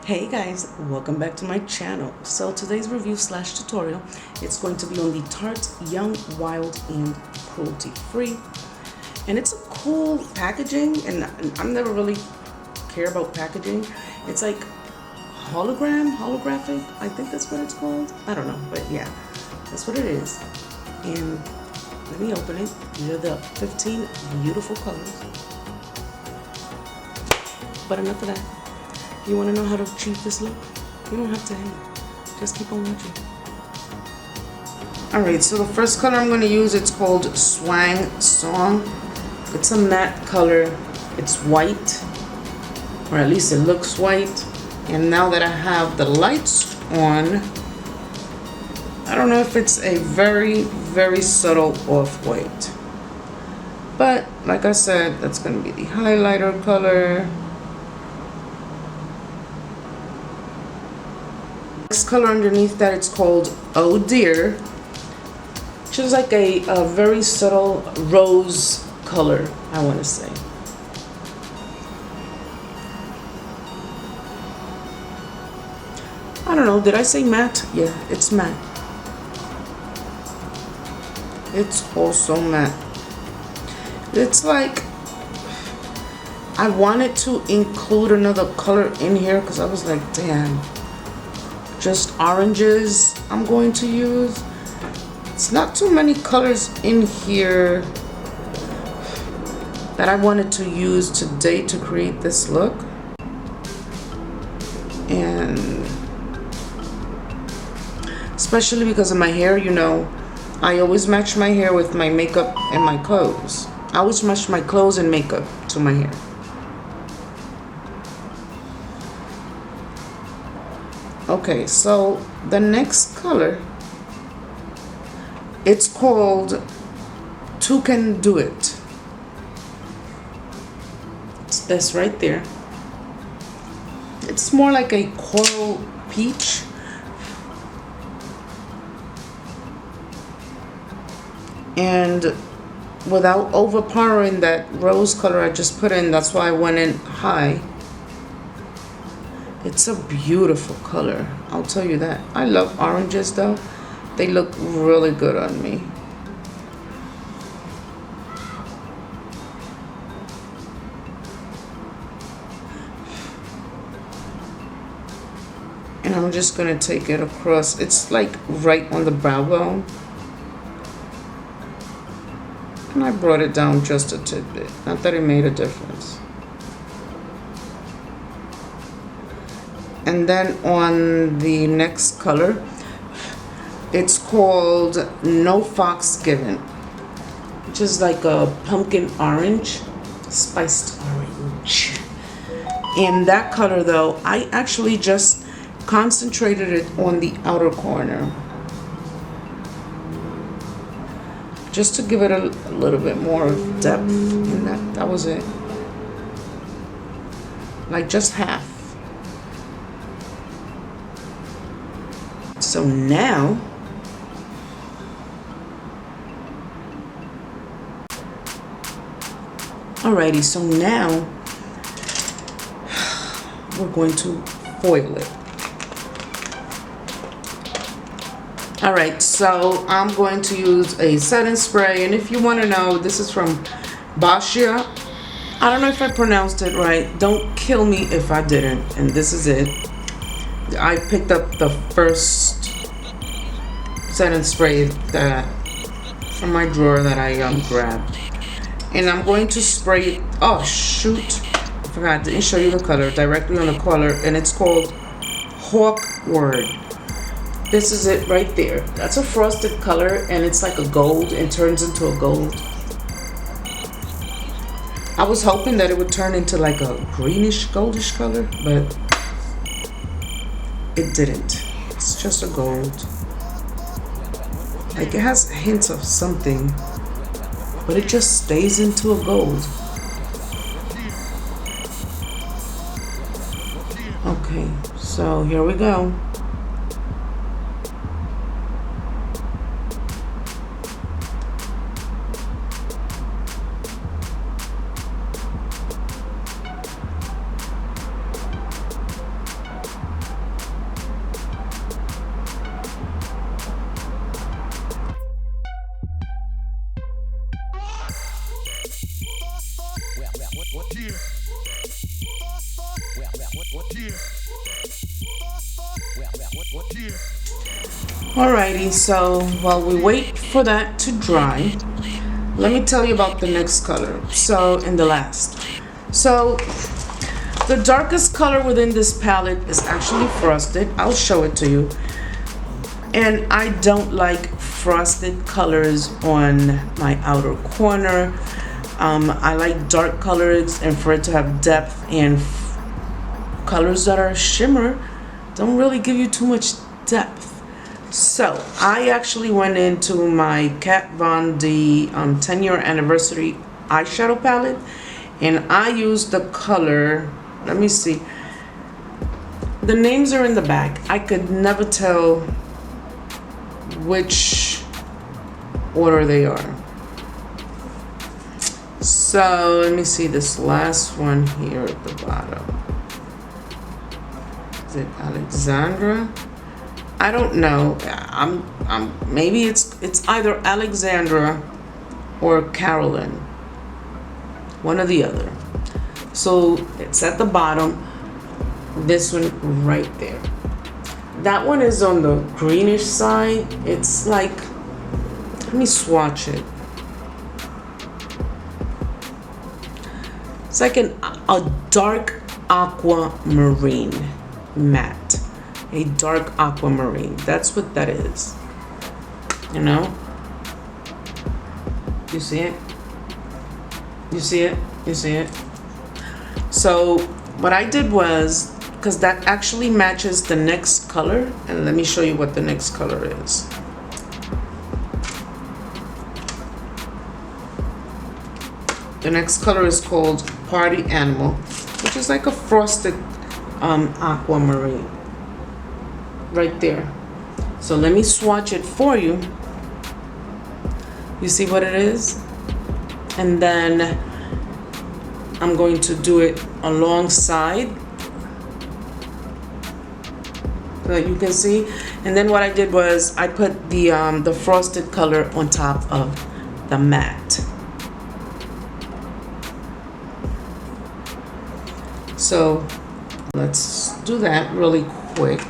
Hey guys, welcome back to my channel. So today's review slash tutorial, it's going to be on the Tarte Young, Wild, and Cruelty Free. And it's a cool packaging, and I'm never really care about packaging. It's like holographic, I think that's what it's called. I don't know, but yeah, that's what it is. And let me open it. These are the 15 beautiful colors. But enough of that. You want to know how to achieve this look? You don't have to hate. Just keep on watching. Alright, so the first color I'm going to use, it's called Swang Song. It's a matte color. It's white, or at least it looks white. And now that I have the lights on, I don't know if it's a very, very subtle off-white. But like I said, that's going to be the highlighter color. Next color underneath that, it's called Oh Dear, which is like a very subtle rose color, I want to say. I don't know, did I say matte? Yeah, it's matte. It's also matte. It's like, I wanted to include another color in here because I was like, damn. Just oranges I'm going to use. It's not too many colors in here that I wanted to use today to create this look. And especially because of my hair, you know, I always match my hair with my makeup and my clothes. I always match my clothes and makeup to my hair. Okay, so the next color, it's called Two Can Do It. It's this right there. It's more like a coral peach. And without overpowering that rose color I just put in, that's why I went in high. It's a beautiful color, I'll tell you that. I love oranges though. They look really good on me. And I'm just gonna take it across. It's like right on the brow bone. And I brought it down just a tidbit. Not that it made a difference. And then on the next color, it's called No Fox Given, which is like a pumpkin orange, spiced orange. And that color though, I actually just concentrated it on the outer corner, just to give it a little bit more depth, and that was it. Like just half. So now, alrighty, so now we're going to foil it. Alright, so I'm going to use a setting spray, and if you want to know, this is from Bashia. I don't know if I pronounced it right. Don't kill me if I didn't. And this is it. I picked up the first setting spray that from my drawer that I grabbed, and I'm going to spray it. Oh shoot, I forgot, I didn't show you the color directly on the color, and it's called Hawkward. This is it right there. That's a frosted color, and it's like a gold and turns into a gold. I was hoping that it would turn into like a greenish goldish color, but it didn't. It's just a gold. Like it has hints of something, but it just stays into a gold. Okay, so here we go. Alrighty, so while we wait for that to dry, let me tell you about the next color. So, in the last. So, the darkest color within this palette is actually frosted. I'll show it to you. And I don't like frosted colors on my outer corner. I like dark colors, and for it to have depth, and colors that are shimmer don't really give you too much depth. So I actually went into my Kat Von D 10-year anniversary eyeshadow palette, and I used the color, let me see, the names are in the back. I could never tell which order they are. So let me see this last one here at the bottom. Is it Alexandra? I don't know. Maybe it's either Alexandra or Carolyn. One or the other. So it's at the bottom. This one right there. That one is on the greenish side. It's like, let me swatch it. It's like a dark aquamarine matte. A dark aquamarine. That's what that is. You know? You see it? You see it? You see it? So what I did was, because that actually matches the next color, and let me show you what the next color is. The next color is called Party Animal, which is like a frosted aquamarine. Right there. So let me swatch it for you. You see what it is? And then I'm going to do it alongside so that you can see. And then what I did was I put the frosted color on top of the matte. So let's do that really quick.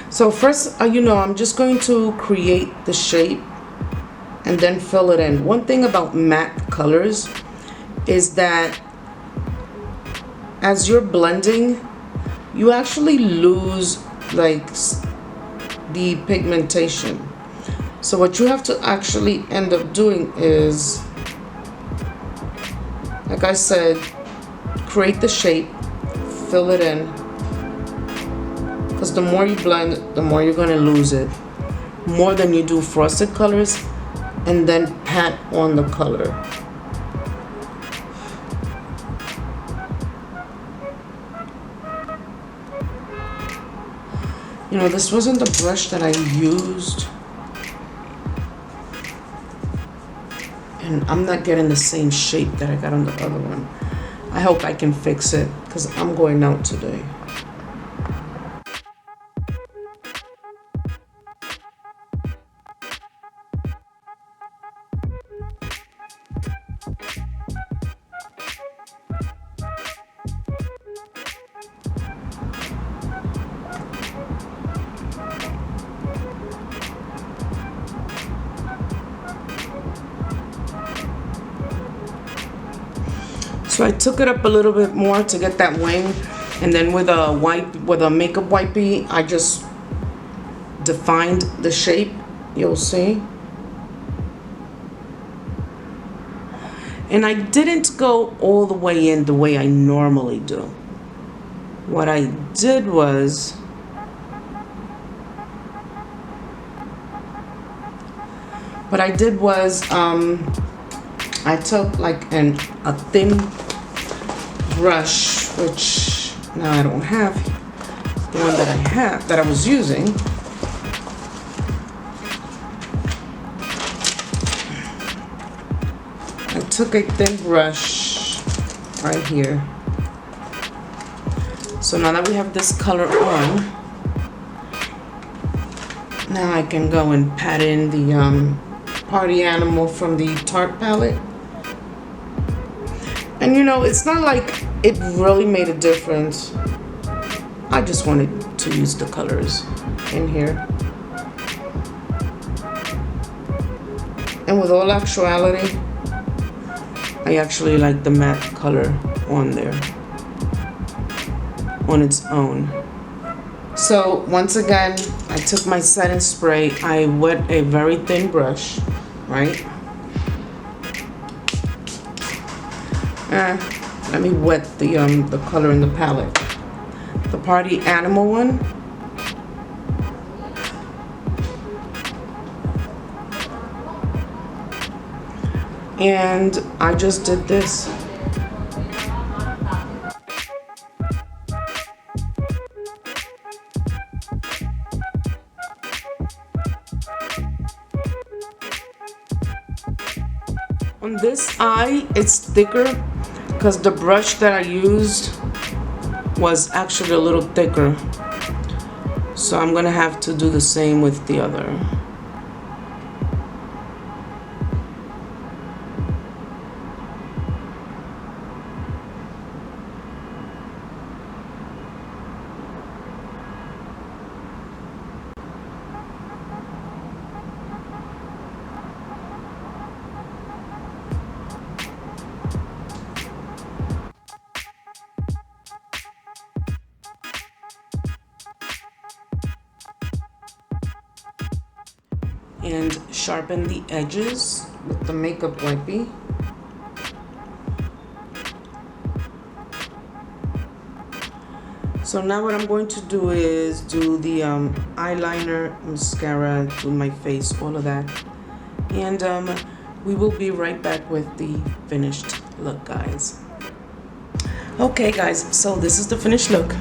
So first, I'm just going to create the shape and then fill it in. One thing about matte colors is that as you're blending, you actually lose like the pigmentation. So what you have to actually end up doing is, like I said, create the shape, fill it in. Because the more you blend, the more you're going to lose it. More than you do frosted colors and then pat on the color. This wasn't the brush that I used. And I'm not getting the same shape that I got on the other one. I hope I can fix it because I'm going out today. So I took it up a little bit more to get that wing, and then with a makeup wipey, I just defined the shape. You'll see. And I didn't go all the way in the way I normally do. What I did was I took like a thin brush, which now I don't have, the one that I was using. I took a thin brush right here. So now that we have this color on, Now I can go and pat in the Party Animal from the Tarte palette. And you know, it's not like it really made a difference. I just wanted to use the colors in here. And with all actuality, I actually like the matte color on there on its own. So once again, I took my setting spray, I wet a very thin brush, right? Let me wet the color in the palette. The Party Animal one. And I just did this. On this eye, it's thicker because the brush that I used was actually a little thicker. So I'm gonna have to do the same with the other. And sharpen the edges with the makeup wipey. So now what I'm going to do is do the eyeliner, mascara, do my face, all of that. And we will be right back with the finished look, guys. Okay guys, so this is the finished look.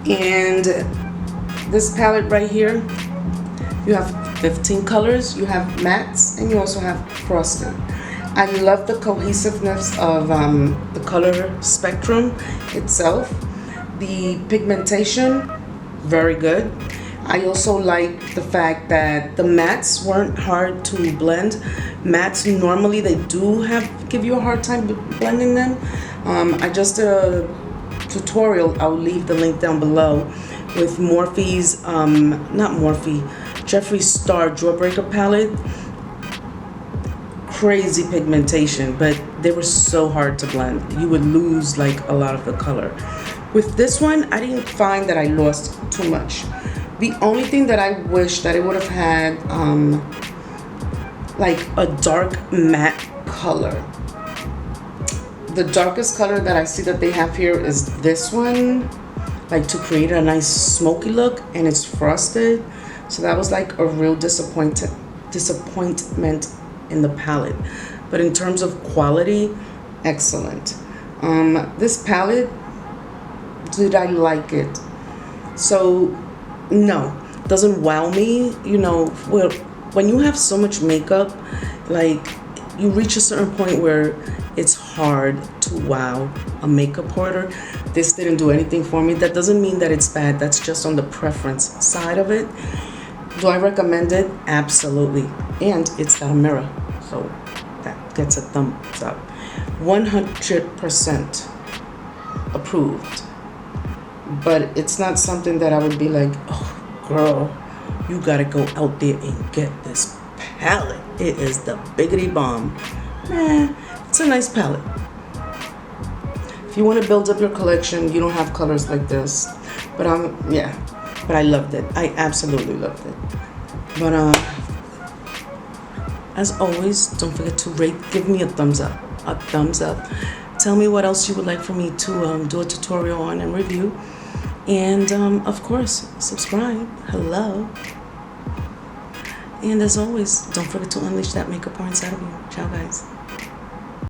And this palette right here, you have 15 colors, you have mattes, and you also have frosted. I love the cohesiveness of the color spectrum itself. The pigmentation, very good. I also like the fact that the mattes weren't hard to blend. Mattes normally they do give you a hard time blending them. I just did a tutorial, I'll leave the link down below, with Morphe's, not Morphe, Jeffree Star JawBreaker Palette. Crazy pigmentation, but they were so hard to blend. You would lose like a lot of the color. With this one, I didn't find that I lost too much. The only thing that I wish that it would have had like a dark matte color. The darkest color that I see that they have here is this one, like to create a nice smoky look, and it's frosted. So that was like a real disappointment in the palette. But in terms of quality, excellent. This palette, did I like it? So no, doesn't wow me. You know, well, when you have so much makeup, like you reach a certain point where it's hard to wow a makeup hoarder. This didn't do anything for me. That doesn't mean that it's bad. That's just on the preference side of it. Do I recommend it? Absolutely. And it's got a mirror, so that gets a thumbs up. 100% approved. But it's not something that I would be like, oh, girl, you gotta go out there and get this palette. It is the biggity bomb. It's a nice palette. If you want to build up your collection, you don't have colors like this. But yeah, but I loved it. I absolutely loved it. But as always, don't forget to rate, give me a thumbs up. A thumbs up. Tell me what else you would like for me to do a tutorial on and review. And of course, subscribe. Hello. And as always, don't forget to unleash that makeup power inside of you. Ciao, guys.